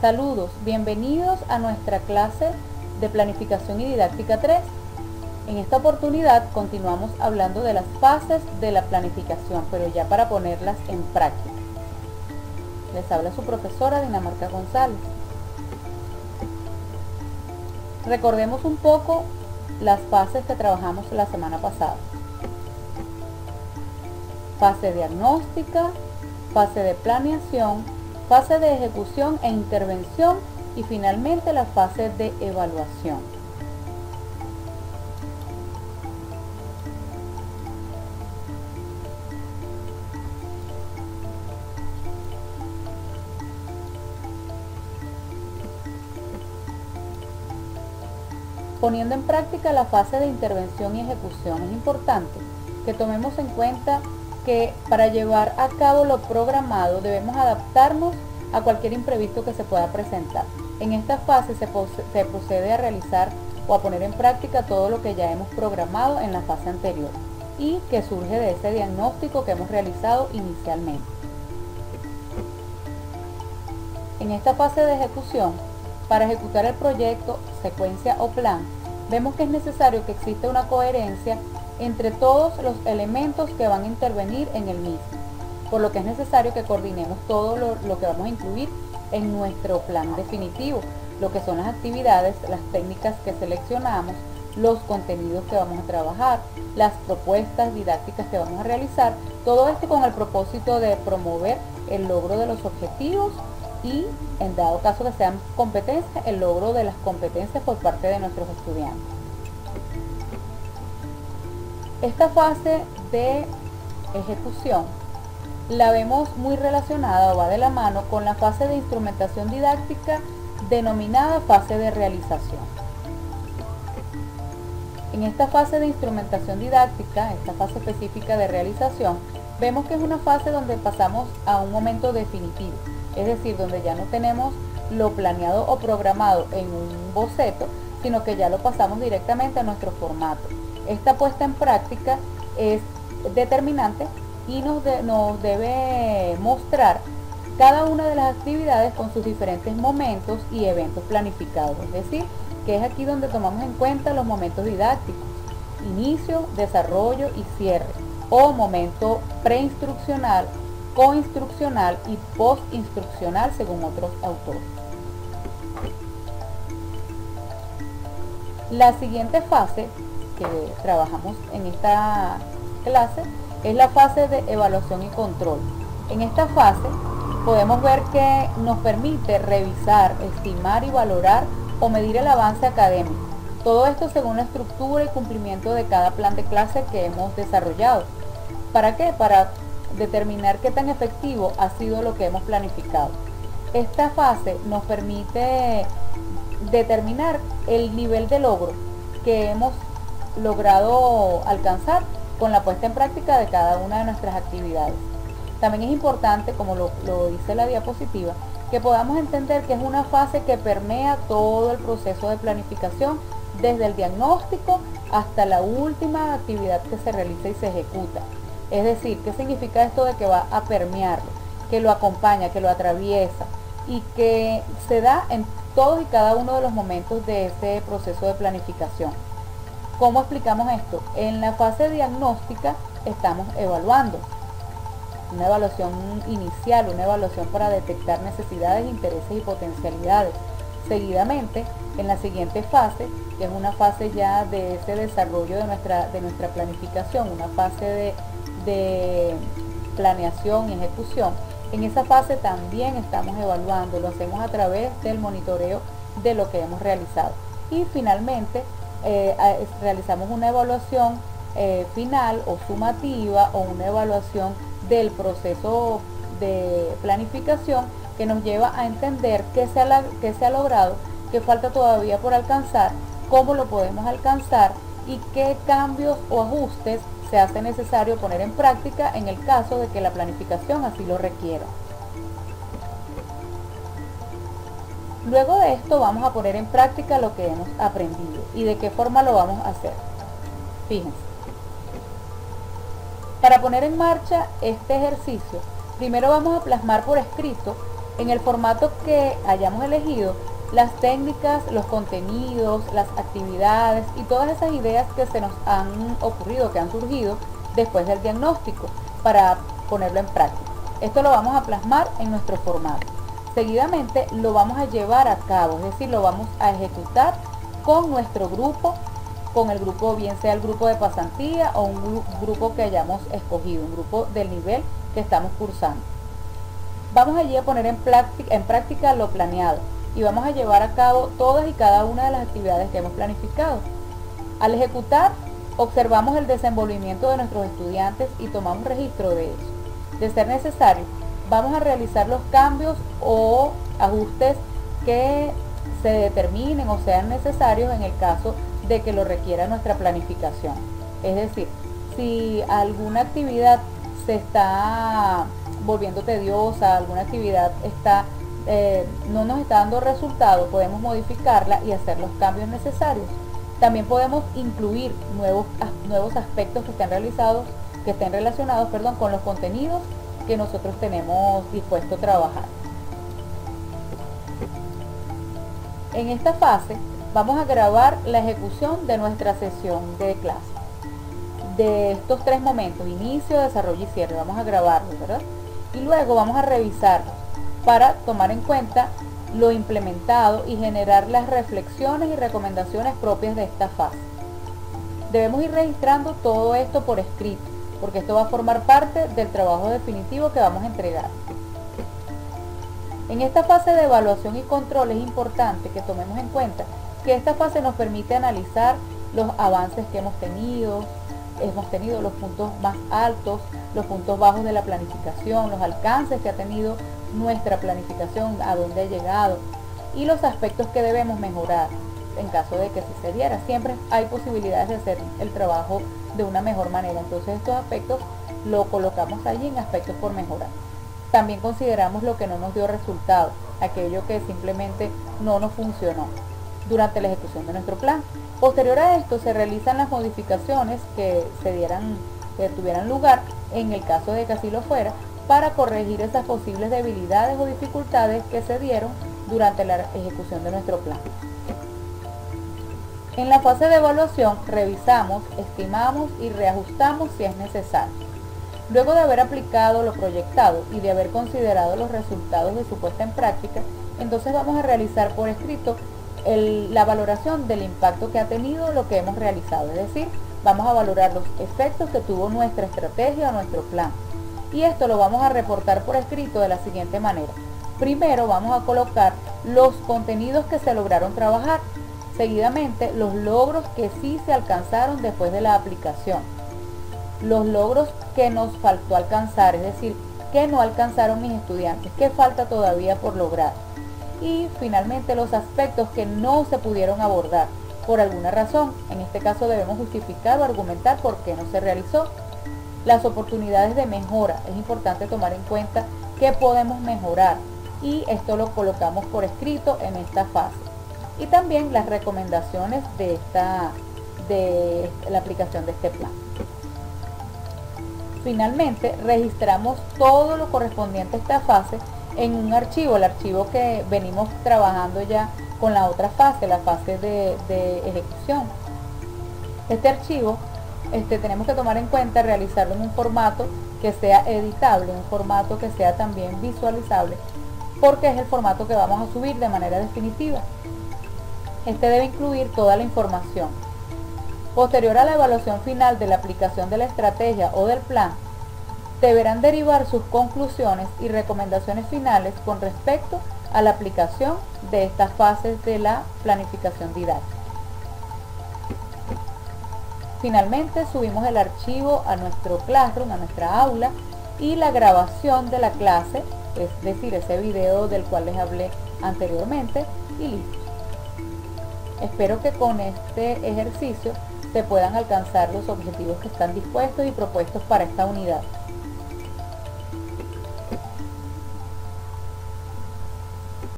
Saludos, bienvenidos a nuestra clase de Planificación y Didáctica 3. En esta oportunidad continuamos hablando de las fases de la planificación, pero ya para ponerlas en práctica. Les habla su profesora Dinamarca González. Recordemos un poco las fases que trabajamos la semana pasada. Fase diagnóstica, fase de planeación, fase de ejecución e intervención y finalmente la fase de evaluación. Poniendo en práctica la fase de intervención y ejecución, es importante que tomemos en cuenta que para llevar a cabo lo programado debemos adaptarnos a cualquier imprevisto que se pueda presentar. En esta fase se procede a realizar o a poner en práctica todo lo que ya hemos programado en la fase anterior y que surge de ese diagnóstico que hemos realizado inicialmente. En esta fase de ejecución, para ejecutar el proyecto, secuencia o plan, vemos que es necesario que exista una coherencia entre todos los elementos que van a intervenir en el mismo, por lo que es necesario que coordinemos todo lo que vamos a incluir en nuestro plan definitivo, lo que son las actividades, las técnicas que seleccionamos, los contenidos que vamos a trabajar, las propuestas didácticas que vamos a realizar, todo esto con el propósito de promover el logro de los objetivos y, en dado caso que sean competencias, el logro de las competencias por parte de nuestros estudiantes. Esta fase de ejecución la vemos muy relacionada o va de la mano con la fase de instrumentación didáctica denominada fase de realización. En esta fase de instrumentación didáctica, esta fase específica de realización, vemos que es una fase donde pasamos a un momento definitivo, es decir, donde ya no tenemos lo planeado o programado en un boceto, sino que ya lo pasamos directamente a nuestro formato. Esta puesta en práctica es determinante y nos debe mostrar cada una de las actividades con sus diferentes momentos y eventos planificados, es decir, que es aquí donde tomamos en cuenta los momentos didácticos, inicio, desarrollo y cierre, o momento preinstruccional, coinstruccional y postinstruccional según otros autores. La siguiente fase que trabajamos en esta clase es la fase de evaluación y control. En esta fase podemos ver que nos permite revisar, estimar y valorar o medir el avance académico. Todo esto según la estructura y cumplimiento de cada plan de clase que hemos desarrollado. ¿Para qué? Para determinar qué tan efectivo ha sido lo que hemos planificado. Esta fase nos permite determinar el nivel de logro que hemos logrado alcanzar con la puesta en práctica de cada una de nuestras actividades. También es importante, como lo dice la diapositiva, que podamos entender que es una fase que permea todo el proceso de planificación, desde el diagnóstico hasta la última actividad que se realiza y se ejecuta. Es decir, ¿qué significa esto de que va a permearlo? Que lo acompaña, que lo atraviesa y que se da en todos y cada uno de los momentos de este proceso de planificación. ¿Cómo explicamos esto? En la fase diagnóstica estamos evaluando. Una evaluación inicial, una evaluación para detectar necesidades, intereses y potencialidades. Seguidamente, en la siguiente fase, que es una fase ya de ese desarrollo de nuestra planificación, una fase de planeación y ejecución, en esa fase también estamos evaluando, lo hacemos a través del monitoreo de lo que hemos realizado. Y finalmente, realizamos una evaluación final o sumativa o una evaluación del proceso de planificación que nos lleva a entender qué se ha logrado, qué falta todavía por alcanzar, cómo lo podemos alcanzar y qué cambios o ajustes se hace necesario poner en práctica en el caso de que la planificación así lo requiera. Luego de esto vamos a poner en práctica lo que hemos aprendido y de qué forma lo vamos a hacer. Fíjense. Para poner en marcha este ejercicio, primero vamos a plasmar por escrito En el formato que hayamos elegido, las técnicas, los contenidos, las actividades y todas esas ideas que se nos han ocurrido, que han surgido después del diagnóstico, para ponerlo en práctica. Esto lo vamos a plasmar en nuestro formato. Seguidamente lo vamos a llevar a cabo, es decir, lo vamos a ejecutar con nuestro grupo, con el grupo, bien sea el grupo de pasantía o un grupo que hayamos escogido, un grupo del nivel que estamos cursando. Vamos allí a poner en práctica lo planeado y vamos a llevar a cabo todas y cada una de las actividades que hemos planificado. Al ejecutar, observamos el desenvolvimiento de nuestros estudiantes y tomamos registro de ellos. De ser necesario, vamos a realizar los cambios o ajustes que se determinen o sean necesarios en el caso de que lo requiera nuestra planificación. Es decir, si alguna actividad se está volviendo tediosa, alguna actividad no nos está dando resultado, podemos modificarla y hacer los cambios necesarios. También podemos incluir nuevos aspectos que estén relacionados con los contenidos que nosotros tenemos dispuesto a trabajar. En esta fase vamos a grabar la ejecución de nuestra sesión de clase. De estos 3 momentos, inicio, desarrollo y cierre, vamos a grabarlos, ¿verdad? Y luego vamos a revisarlos para tomar en cuenta lo implementado y generar las reflexiones y recomendaciones propias de esta fase. Debemos ir registrando todo esto por escrito, porque esto va a formar parte del trabajo definitivo que vamos a entregar. En esta fase de evaluación y control es importante que tomemos en cuenta que esta fase nos permite analizar los avances que hemos tenido los puntos más altos, los puntos bajos de la planificación, los alcances que ha tenido nuestra planificación, a dónde ha llegado y los aspectos que debemos mejorar en caso de que se diera. Siempre hay posibilidades de hacer el trabajo de una mejor manera, entonces estos aspectos lo colocamos allí en aspectos por mejorar. También consideramos lo que no nos dio resultado, aquello que simplemente no nos funcionó durante la ejecución de nuestro plan. Posterior a esto se realizan las modificaciones que tuvieran lugar en el caso de que así lo fuera, para corregir esas posibles debilidades o dificultades que se dieron durante la ejecución de nuestro plan. En la fase de evaluación revisamos, estimamos y reajustamos si es necesario. Luego de haber aplicado lo proyectado y de haber considerado los resultados de su puesta en práctica, entonces vamos a realizar por escrito la valoración del impacto que ha tenido lo que hemos realizado. Es decir, vamos a valorar los efectos que tuvo nuestra estrategia o nuestro plan. Y esto lo vamos a reportar por escrito de la siguiente manera. Primero vamos a colocar los contenidos que se lograron trabajar. Seguidamente, los logros que sí se alcanzaron después de la aplicación. Los logros que nos faltó alcanzar, es decir, que no alcanzaron mis estudiantes, que falta todavía por lograr. Y finalmente los aspectos que no se pudieron abordar por alguna razón. En este caso debemos justificar o argumentar por qué no se realizó. Las oportunidades de mejora, es importante tomar en cuenta qué podemos mejorar y esto lo colocamos por escrito en esta fase. Y también las recomendaciones de la aplicación de este plan. Finalmente, registramos todo lo correspondiente a esta fase en un archivo, el archivo que venimos trabajando ya con la otra fase, la fase de ejecución. Este archivo tenemos que tomar en cuenta realizarlo en un formato que sea editable, un formato que sea también visualizable, porque es el formato que vamos a subir de manera definitiva. Este debe incluir toda la información. Posterior a la evaluación final de la aplicación de la estrategia o del plan, deberán derivar sus conclusiones y recomendaciones finales con respecto a la aplicación de estas fases de la planificación didáctica. Finalmente, subimos el archivo a nuestro Classroom, a nuestra aula, y la grabación de la clase, es decir, ese video del cual les hablé anteriormente, y listo. Espero que con este ejercicio se puedan alcanzar los objetivos que están dispuestos y propuestos para esta unidad.